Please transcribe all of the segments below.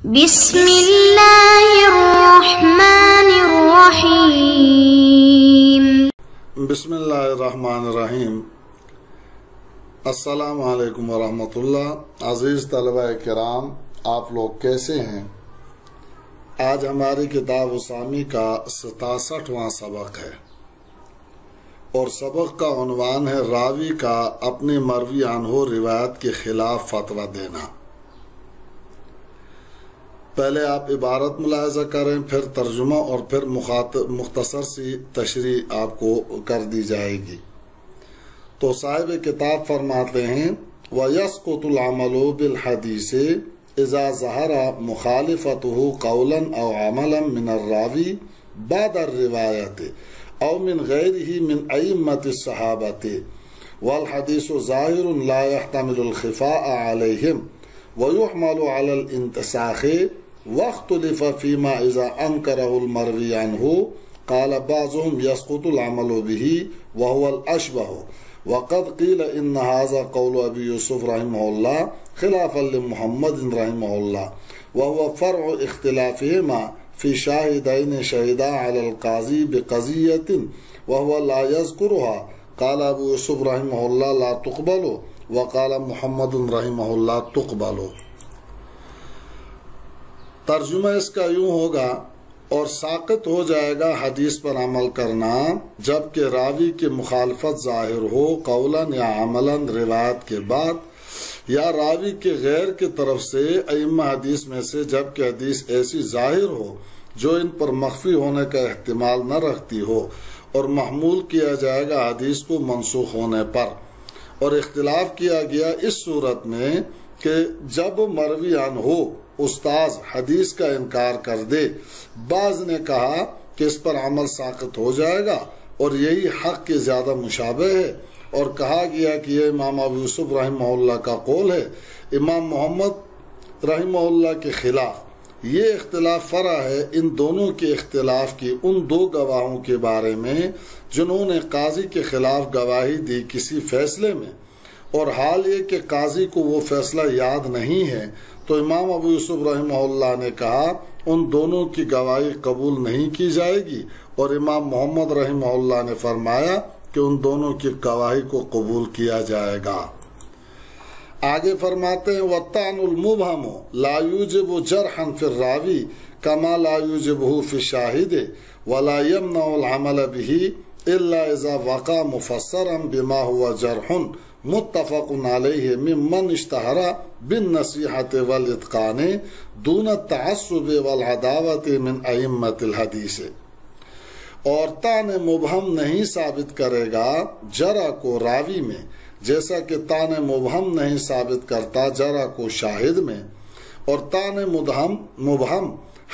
بسم اللہ الرحمن الرحیم۔ بسم اللہ الرحمن الرحیم۔ السلام علیکم ورحمۃ اللہ۔ عزیز طلبہ کرام، آپ لوگ کیسے ہیں؟ آج ہماری کتاب اسامی کا 67واں سبق ہے اور سبق کا عنوان ہے راوی کا اپنے مروی عنہ روایت کے خلاف فتویٰ دینا۔ پہلے آپ عبارت ملاحظہ کریں، پھر ترجمہ اور پھر مختصر سی تشریح آپ کو کر دی جائے گی۔ تو صاحب کتاب فرماتے ہیں وَيَسْقُطُ الْعَمَلُ بِالْحَدِيثِ إِذَا ظَهَرَ مُخَالِفَتُهُ قَوْلًا أَوْ عَمَلًا مِنَ الرَّاوِي بَعْدَ الرِّوَايَةِ أَوْ مِنْ غَيْرِهِ مِنْ أَئِمَّةِ الصَّحَابَةِ وَالْحَدِيثُ ظَاهِرٌ لَا يَحْتَمِلُ الْخِفَاءَ عَلَيْهِمْ وَيُحْمَلُ عَلَى الْإِنْتِسَاخِ وَاخْتُلِفَ فِيمَا إِذَا أَنْكَرَهُ الْمَرْوِي عَنْهُ قَالَ بَعْضُهُمْ يَسْقُطُ الْعَمَلُ بِهِ وَهُوَ الْأَشْبَهُ وَقَدْ قِيلَ إِنَّ هَذَا قَوْلُ أَبِي يُوسُفَ رحمه الله خِلَافًا لِمُحَمَّدٍ رحمه الله وَهُوَ فَرْعُ اخْتِلَافِهِمَا فِي شَاهِدَيْنِ شَهِدَا عَلَى الْقَاضِي بِقَضِيَّةٍ وَهُوَ لَا يَذْكُرُهَا قَالَ أَبُو يُوسُفَ رحمه الله لَا تُقْبَلُ وَقَالَ مُحَمَّدٌ رحمه الله تُقْبَلُ۔ ترجمہ اس کا یوں ہوگا، اور ساقط ہو جائے گا حدیث پر عمل کرنا جبکہ راوی کی مخالفت ظاہر ہو قولاً یا عملاً روایت کے بعد، یا راوی کے غیر کی طرف سے ائمہ حدیث میں سے جبکہ حدیث ایسی ظاہر ہو جو ان پر مخفی ہونے کا احتمال نہ رکھتی ہو، اور محمول کیا جائے گا حدیث کو منسوخ ہونے پر۔ اور اختلاف کیا گیا اس صورت میں کہ جب مروی عنہ استاذ حدیث کا انکار کر دے، بعض نے کہا کہ اس پر عمل ساقط ہو جائے گا اور یہی حق کے زیادہ مشابہ ہے، اور کہا گیا کہ یہ امام ابو یوسف رحمہ اللہ کا قول ہے امام محمد رحمہ اللہ کے خلاف۔ یہ اختلاف فرع ہے ان دونوں کے اختلاف کی ان دو گواہوں کے بارے میں جنہوں نے قاضی کے خلاف گواہی دی کسی فیصلے میں، اور حال یہ کہ قاضی کو وہ فیصلہ یاد نہیں ہے، تو امام ابو یوسف رحمہ اللہ نے کہا ان دونوں کی گواہی قبول نہیں کی جائے گی، اور امام محمد رحمہ اللہ نے فرمایا کہ ان دونوں کی گواہی کو قبول کیا جائے گا۔ آگے فرماتے ہیں وَالطَّعْنُ الْمُبْهَمُ لَا يُوجِبُ جَرْحًا فِي الرَّاوِي كَمَا لَا يُوجِبُهُ فِي الشَّاهِدِ وَلَا يَمْنَعُ الْعَمَلَ بِهِ إِلَّا إِذَا وَقَعَ مُفَسَّرًا بِمَا هُوَ جَرْحٌ متفق علیہ ممن اشتہر بالنصیحۃ والاتقان دون التعصب والعداوۃ من ائمۃ الحدیث۔ اور طعن مبہم نہیں ثابت کرے گا جرح کو راوی میں، جیسا کہ طعن مبہم نہیں ثابت کرتا جرح کو شاہد میں، اور طعن مبہم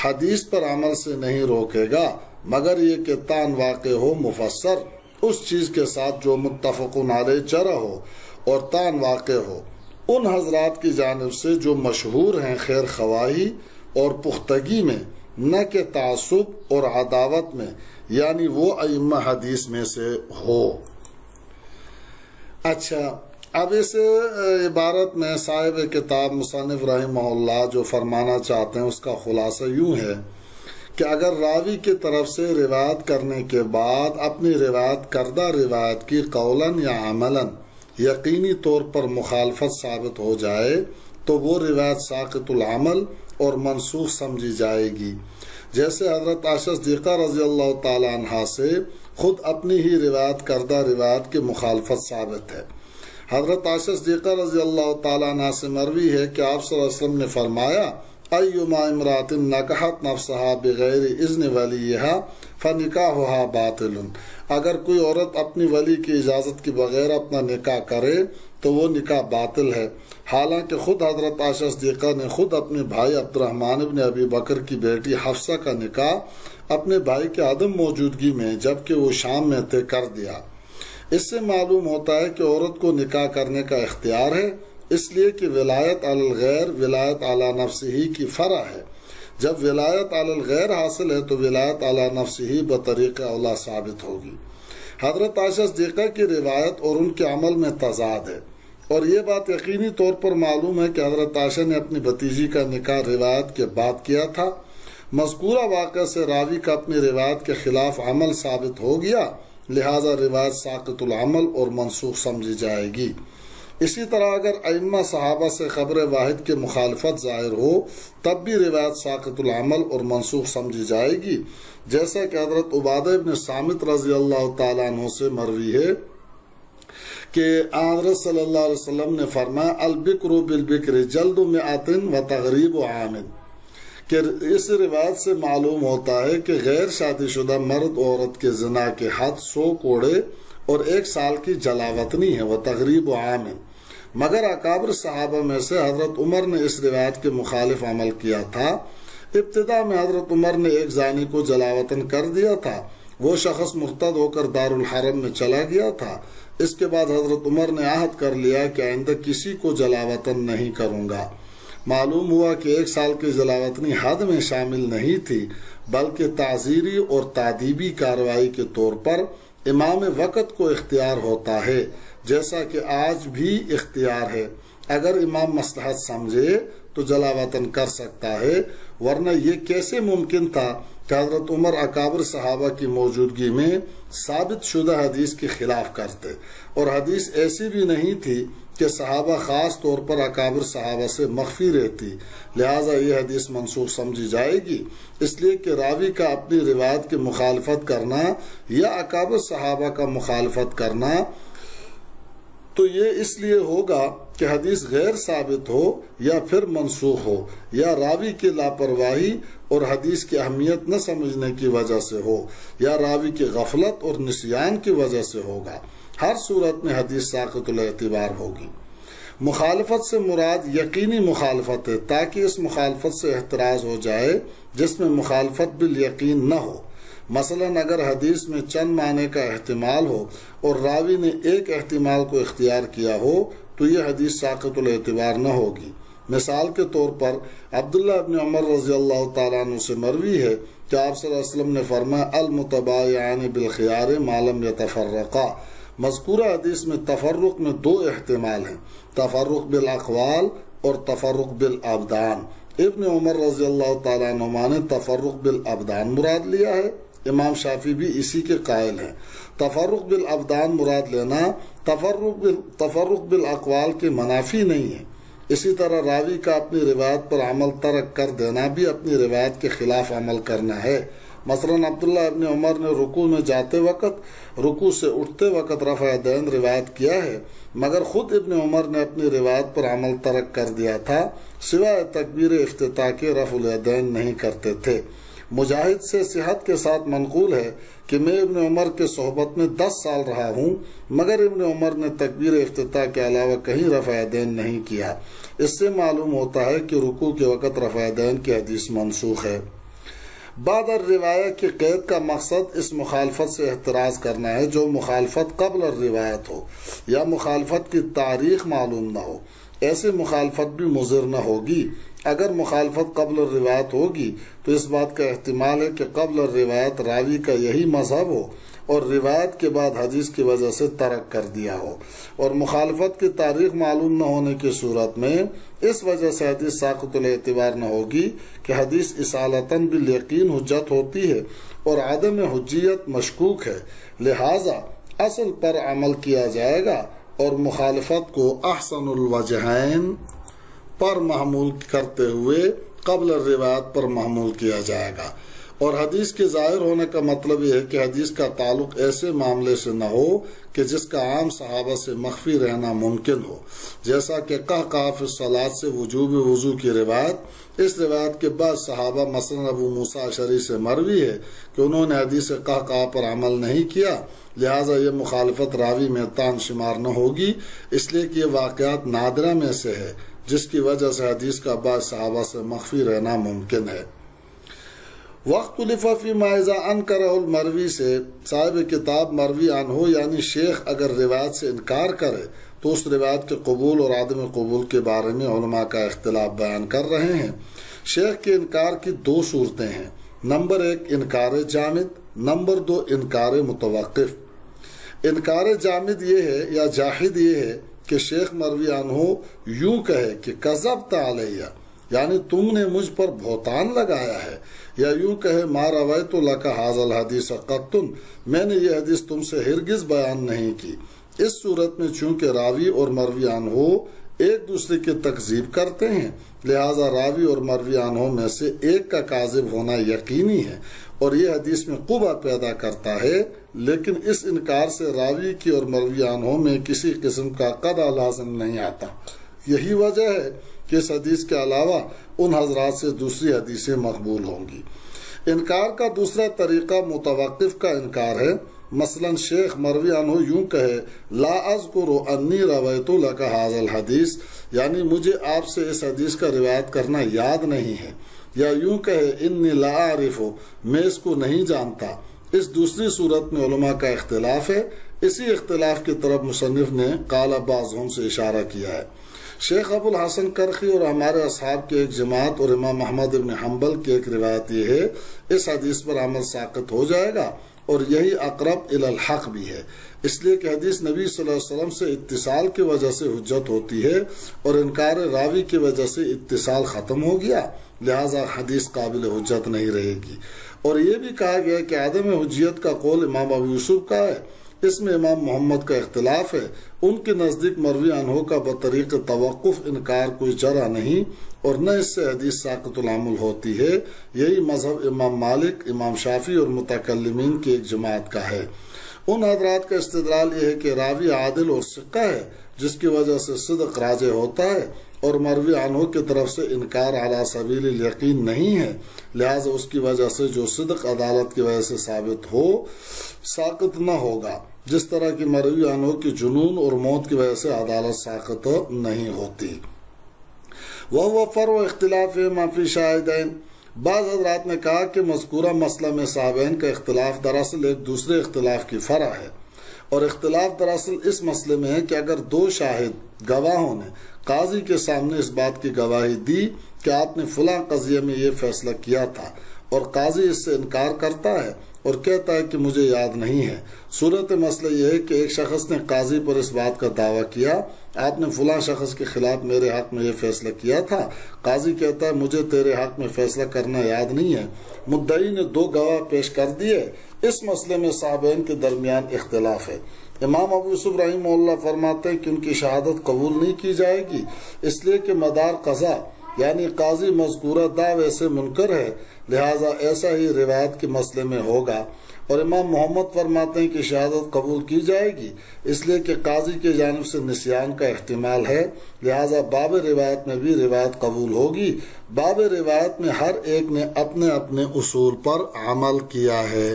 حدیث پر عمل سے نہیں روکے گا مگر یہ کہ طعن واقع ہو مفسر اس چیز کے ساتھ جو متفق علیہ جرح ہو، اور طعن واقع ہو ان حضرات کی جانب سے جو مشہور ہیں خیر خواہی اور پختگی میں، نہ کہ تعصب اور عداوت میں، یعنی وہ ائمہ حدیث میں سے ہو۔ اچھا، اب اس عبارت میں صاحب کتاب مصنف رحمہ اللہ جو فرمانا چاہتے ہیں اس کا خلاصہ یوں ہے کہ اگر راوی کی طرف سے روایت کرنے کے بعد اپنی روایت کردہ روایت کی قولاً یا عملاً یقینی طور پر مخالفت ثابت ہو جائے تو وہ روایت ساقط العمل اور منسوخ سمجھی جائے گی، جیسے حضرت عائشہ صدیقہ رضی اللہ تعالی عنہا سے خود اپنی ہی روایت کردہ روایت کی مخالفت ثابت ہے۔ حضرت عائشہ صدیقہ رضی اللہ تعالی عنہا سے مروی ہے کہ آپ صلی اللہ علیہ وسلم نے فرمایا ایما امرات نکحت نفسها بغیر اذن ولیہا فنکاحها باطل، اگر کوئی عورت اپنی ولی کی اجازت کے بغیر اپنا نکاح کرے تو وہ نکاح باطل ہے، حالانکہ خود حضرت عائشہ صدیقہ نے خود اپنے بھائی عبد الرحمن ابن ابی بکر کی بیٹی حفصہ کا نکاح اپنے بھائی کے عدم موجودگی میں جبکہ وہ شام میں تھے کر دیا۔ اس سے معلوم ہوتا ہے کہ عورت کو نکاح کرنے کا اختیار ہے، اس لیے کہ ولایت علی الغیر ولایت علی نفسہ کی فرع ہے۔ جب ولایت علی الغیر حاصل ہے تو ولایت علی نفسہ بطریق اولا ثابت ہوگی۔ حضرت عائشہ صدیقہ کی روایت اور ان کے عمل میں تضاد ہے۔ اور یہ بات یقینی طور پر معلوم ہے کہ حضرت عائشہ نے اپنی بھتیجی کا نکاح روایت کے بعد کیا تھا۔ مذکورہ واقعہ سے راوی کا اپنی روایت کے خلاف عمل ثابت ہو گیا، لہذا روایت ساقط العمل اور منسوخ سمجھی جائے گی۔ اسی طرح اگر ائمہ صحابہ سے خبر واحد کے مخالفت ظاہر ہو تب بھی روایت ساقط العمل اور منسوخ سمجھی جائے گی، جیسا کہ حضرت عبادہ بن صامت رضی اللہ تعالیٰ عنہ سے مروی ہے کہ حضرت صلی اللہ علیہ وسلم نے فرمایا البکر بالبکر جلد مئات و تغریب عام، کہ اس روایت سے معلوم ہوتا ہے کہ غیر شادی شدہ مرد عورت کے زنا کے حد 100 کوڑے اور 1 سال کی جلاوطنی ہے، وہ تغریب عام۔ مگر اکابر صحابہ میں سے حضرت عمر نے اس روایت کے مخالف عمل کیا تھا۔ ابتدا میں حضرت عمر نے ایک زانی کو جلاوطن کر دیا تھا، وہ شخص مرتد ہو کر دارالحرم میں چلا گیا تھا۔ اس کے بعد حضرت عمر نے عہد کر لیا کہ آئندہ کسی کو جلاوطن نہیں کروں گا۔ معلوم ہوا کہ 1 سال کی جلاوطنی حد میں شامل نہیں تھی، بلکہ تعزیری اور تعدیبی کارروائی کے طور پر امام وقت کو اختیار ہوتا ہے، جیسا کہ آج بھی اختیار ہے۔ اگر امام مصلحت سمجھے تو جلاوطن کر سکتا ہے، ورنہ یہ کیسے ممکن تھا کہ حضرت عمر اکابر صحابہ کی موجودگی میں ثابت شدہ حدیث کے خلاف کرتے، اور حدیث ایسی بھی نہیں تھی کہ صحابہ خاص طور پر اکابر صحابہ سے مخفی رہتی، لہٰذا یہ حدیث منسوخ سمجھی جائے گی، اس لیے کہ راوی کا اپنی روایت کی مخالفت کرنا یا اکابر صحابہ کا مخالفت کرنا تو یہ اس لیے ہوگا کہ حدیث غیر ثابت ہو یا پھر منسوخ ہو، یا راوی کی لاپرواہی اور حدیث کی اہمیت نہ سمجھنے کی وجہ سے ہو، یا راوی کی غفلت اور نسیان کی وجہ سے ہوگا۔ ہر صورت میں حدیث ساقط الاعتبار ہوگی۔ مخالفت سے مراد یقینی مخالفت ہے، تاکہ اس مخالفت سے احتراز ہو جائے جس میں مخالفت بالیقین نہ ہو۔ مثلا اگر حدیث میں چند معنی کا احتمال ہو اور راوی نے ایک احتمال کو اختیار کیا ہو تو یہ حدیث ساقط الاعتبار نہ ہوگی۔ مثال کے طور پر عبداللہ ابن عمر رضی اللہ تعالیٰ عنہ سے مروی ہے کہ آپ صلی اللہ علیہ وسلم نے فرمایا المتبایعان بالخیار ما لم یتفرقا۔ مذکورہ حدیث میں تفرق میں 2 احتمال ہیں، تفرق بالاقوال اور تفرق بالابدان۔ ابن عمر رضی اللہ تعالیٰ عنہ نے تفرق بالابدان مراد لیا ہے، امام شافعی بھی اسی کے قائل ہیں۔ تفرق بالابدان مراد لینا تفرق بالاقوال کے منافی نہیں ہے۔ اسی طرح راوی کا اپنی روایت پر عمل ترک کر دینا بھی اپنی روایت کے خلاف عمل کرنا ہے۔ مثلا عبداللہ ابن عمر نے رکوع میں جاتے وقت، رکوع سے اٹھتے وقت رفع دین روایت کیا ہے، مگر خود ابن عمر نے اپنی روایت پر عمل ترک کر دیا تھا، سوائے تکبیر افتتاح کے رفع الیدین نہیں کرتے تھے۔ مجاہد سے صحت کے ساتھ منقول ہے کہ میں ابن عمر کے صحبت میں 10 سال رہا ہوں، مگر ابن عمر نے تکبیر افتتاح کے علاوہ کہیں رفع دین نہیں کیا۔ اس سے معلوم ہوتا ہے کہ رکوع کے وقت رفع دین کی حدیث منسوخ ہے۔ بعد الروایہ کی قید کا مقصد اس مخالفت سے احتراز کرنا ہے جو مخالفت قبل الروایت ہو یا مخالفت کی تاریخ معلوم نہ ہو۔ ایسی مخالفت بھی مضر نہ ہوگی۔ اگر مخالفت قبل الروایت ہوگی تو اس بات کا احتمال ہے کہ قبل الروایت راوی کا یہی مذہب ہو اور روایت کے بعد حدیث کی وجہ سے ترک کر دیا ہو، اور مخالفت کی تاریخ معلوم نہ ہونے کی صورت میں اس وجہ سے حدیث ساقط الاعتبار نہ ہوگی کہ حدیث اصالتاً بالیقین حجت ہوتی ہے اور عدم حجیت مشکوک ہے، لہذا اصل پر عمل کیا جائے گا اور مخالفت کو احسن الوجہین پر محمول کرتے ہوئے قبل الروایت پر محمول کیا جائے گا۔ اور حدیث کے ظاہر ہونے کا مطلب یہ ہے کہ حدیث کا تعلق ایسے معاملے سے نہ ہو کہ جس کا عام صحابہ سے مخفی رہنا ممکن ہو، جیسا کہ قہقہ فی الصلاۃ سے وجوب وضو کی روایت۔ اس روایت کے بعد صحابہ مثلا ابو موسیٰ اشعری سے مروی ہے کہ انہوں نے حدیث قہقہ پر عمل نہیں کیا، لہٰذا یہ مخالفت راوی میں تان شمار نہ ہوگی، اس لیے کہ یہ واقعات نادرہ میں سے ہے جس کی وجہ سے حدیث کا بعض صحابہ سے مخفی رہنا ممکن ہے۔ وقت لفا فی مائزہ انکرہ المروی سے صاحب کتاب مروی عنہ یعنی شیخ اگر روایت سے انکار کرے تو اس روایت کے قبول اور عدم قبول کے بارے میں علماء کا اختلاف بیان کر رہے ہیں۔ شیخ کے انکار کی 2 صورتیں ہیں، نمبر 1 انکار جامد، نمبر 2 انکار متوقف۔ انکار جامد یہ ہے یا جاحد یہ ہے کہ شیخ مروی عنہ یوں کہے کہ کذبت علیہ، یعنی تم نے مجھ پر بہتان لگایا ہے، یا یوں کہے ما رویت لک ھذا الحدیث قط، میں نے یہ حدیث تم سے ہرگز بیان نہیں کی۔ اس صورت میں چونکہ راوی اور مروی عنہ ایک دوسرے کی تکذیب کرتے ہیں، لہذا راوی اور مروی عنہ میں سے ایک کا کاذب ہونا یقینی ہے اور یہ حدیث میں قبح پیدا کرتا ہے، لیکن اس انکار سے راوی کی اور مروی عنہ میں کسی قسم کا قطع لازم نہیں آتا۔ یہی وجہ ہے کہ اس حدیث کے علاوہ ان حضرات سے دوسری حدیثیں مقبول ہوں گی۔ انکار کا دوسرا طریقہ متوقف کا انکار ہے۔ مثلا شیخ مروی عنہ یوں کہے لا اذکر انی رویت لک ھذا الحدیث، یعنی مجھے آپ سے اس حدیث کا روایت کرنا یاد نہیں ہے، یا یوں کہے انی لا اعرف، میں اس کو نہیں جانتا۔ اس دوسری صورت میں علماء کا اختلاف ہے۔ اسی اختلاف کی طرف مصنف نے قال بعضهم سے اشارہ کیا ہے۔ شیخ ابو الحسن کرخی اور ہمارے اصحاب کی ایک جماعت اور امام احمد بن حنبل کی ایک روایت یہ ہے اس حدیث پر عمل ساقط ہو جائے گا، اور یہی اقرب الی الحق بھی ہے، اس لیے کہ حدیث نبی صلی اللہ علیہ وسلم سے اتصال کی وجہ سے حجت ہوتی ہے اور انکار راوی کی وجہ سے اتصال ختم ہو گیا، لہذا حدیث قابل حجت نہیں رہے گی۔ اور یہ بھی کہا گیا کہ عدم حجیت کا قول امام ابو یوسف کا ہے، اس میں امام محمد کا اختلاف ہے۔ ان کے نزدیک مروی عنہ کا بطریق توقف انکار کوئی جرح نہیں اور نہ اس سے حدیث ساقط العمل ہوتی ہے۔ یہی مذہب امام مالک، امام شافعی اور متکلمین کی ایک جماعت کا ہے۔ ان حضرات کا استدلال یہ ہے کہ راوی عادل اور ثقہ ہے جس کی وجہ سے صدق راجع ہوتا ہے، اور مروی عنہ کی طرف سے انکار علی سبیل الیقین نہیں ہے، لہذا اس کی وجہ سے جو صدق عدالت کی وجہ سے ثابت ہو ساقط نہ ہوگا، جس طرح کی مروی عنہ کی جنون اور موت کی وجہ سے عدالت ساقط نہیں ہوتی۔ وہ فرع اختلاف ما فی شاہدین، بعض حضرات نے کہا کہ مذکورہ مسئلہ میں صحابین کا اختلاف دراصل ایک دوسرے اختلاف کی فرع ہے، اور اختلاف دراصل اس مسئلے میں ہے کہ اگر دو شاہد گواہوں نے قاضی کے سامنے اس بات کی گواہی دی کہ آپ نے فلاں قضیے میں یہ فیصلہ کیا تھا، اور قاضی اس سے انکار کرتا ہے اور کہتا ہے کہ مجھے یاد نہیں ہے۔ صورت مسئلہ یہ ہے کہ ایک شخص نے قاضی پر اس بات کا دعویٰ کیا آپ نے فلاں شخص کے خلاف میرے حق میں یہ فیصلہ کیا تھا، قاضی کہتا ہے مجھے تیرے حق میں فیصلہ کرنا یاد نہیں ہے، مدعی نے دو گواہ پیش کر دیے، اس مسئلے میں صحابین کے درمیان اختلاف ہے۔ امام ابو یوسف رحمہ اللہ فرماتے ہیں کہ ان کی شہادت قبول نہیں کی جائے گی، اس لیے کہ مدار قضا یعنی قاضی مذکورہ دعوے سے منکر ہے، لہٰذا ایسا ہی روایت کے مسئلے میں ہوگا۔ اور امام محمد فرماتے ہیں کہ شہادت قبول کی جائے گی اس لیے کہ قاضی کی جانب سے نسیان کا احتمال ہے، لہٰذا باب روایت میں بھی روایت قبول ہوگی۔ باب روایت میں ہر ایک نے اپنے اپنے اصول پر عمل کیا ہے۔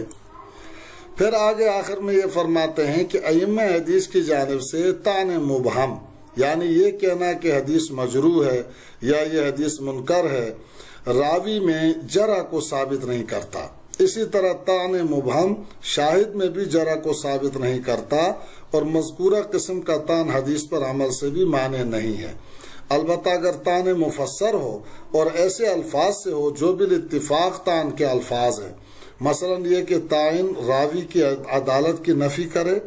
پھر آگے آخر میں یہ فرماتے ہیں کہ ائمہ حدیث کی جانب سے طعن مبہم یعنی یہ کہنا کہ حدیث مجروح ہے یا یہ حدیث منکر ہے راوی میں جرح کو ثابت نہیں کرتا، اسی طرح طعن مبہم شاہد میں بھی جرح کو ثابت نہیں کرتا، اور مذکورہ قسم کا طعن حدیث پر عمل سے بھی مانع نہیں ہے۔ البتہ اگر طعن مفسر ہو اور ایسے الفاظ سے ہو جو بالاتفاق طعن کے الفاظ ہیں، مثلا یہ کہ طاعن راوی کی عدالت کی نفی کرے،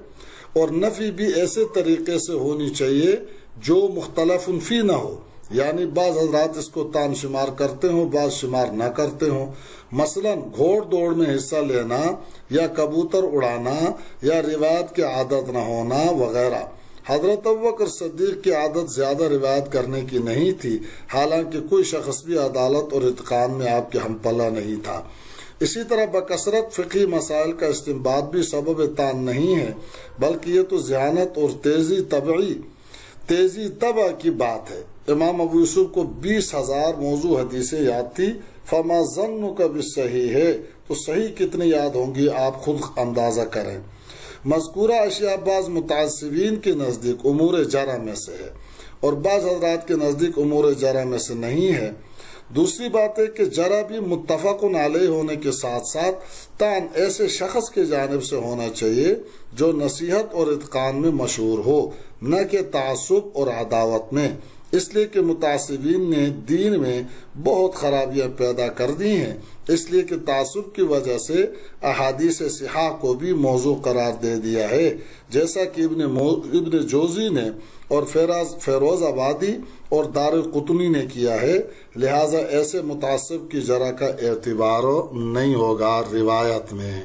اور نفی بھی ایسے طریقے سے ہونی چاہیے جو مختلف فی نہ ہو، یعنی بعض حضرات اس کو طعن شمار کرتے ہوں بعض شمار نہ کرتے ہوں، مثلا گھوڑ دوڑ میں حصہ لینا یا کبوتر اڑانا یا روایت کی عادت نہ ہونا وغیرہ۔ حضرت ابوبکر صدیق کی عادت زیادہ روایت کرنے کی نہیں تھی، حالانکہ کوئی شخص بھی عدالت اور اتقان میں آپ کے ہم پلہ نہیں تھا۔ اسی طرح بکثرت فقہی مسائل کا استنباط بھی سبب طعن نہیں ہے، بلکہ یہ تو ذہانت اور تیزی طبع کی بات ہے۔ امام ابو یوسف کو 20,000 موضوع حدیثیں یاد تھی، فما ظنک بالصحیح ہے تو صحیح کتنی یاد ہوں گی آپ خود اندازہ کریں۔ مذکورہ اشیاء بعض متعصبین کے نزدیک امور جرح میں سے ہے اور بعض حضرات کے نزدیک امور جرح میں سے نہیں ہے۔ دوسری بات ہے کہ جرح بھی متفق علیہ ہونے کے ساتھ ساتھ طعن ایسے شخص کی جانب سے ہونا چاہیے جو نصیحت اور اتقان میں مشہور ہو، نہ کہ تعصب اور عداوت میں۔ اس لیے کہ متعصبین نے دین میں بہت خرابیاں پیدا کر دی ہیں، اس لیے کہ تعصب کی وجہ سے احادیث صحاح کو بھی موضوع قرار دے دیا ہے، جیسا کہ ابن جوزی نے اور فیروز آبادی اور دار قطنی نے کیا ہے۔ لہٰذا ایسے متعصب کی ذرا کا اعتبار نہیں ہوگا روایت میں۔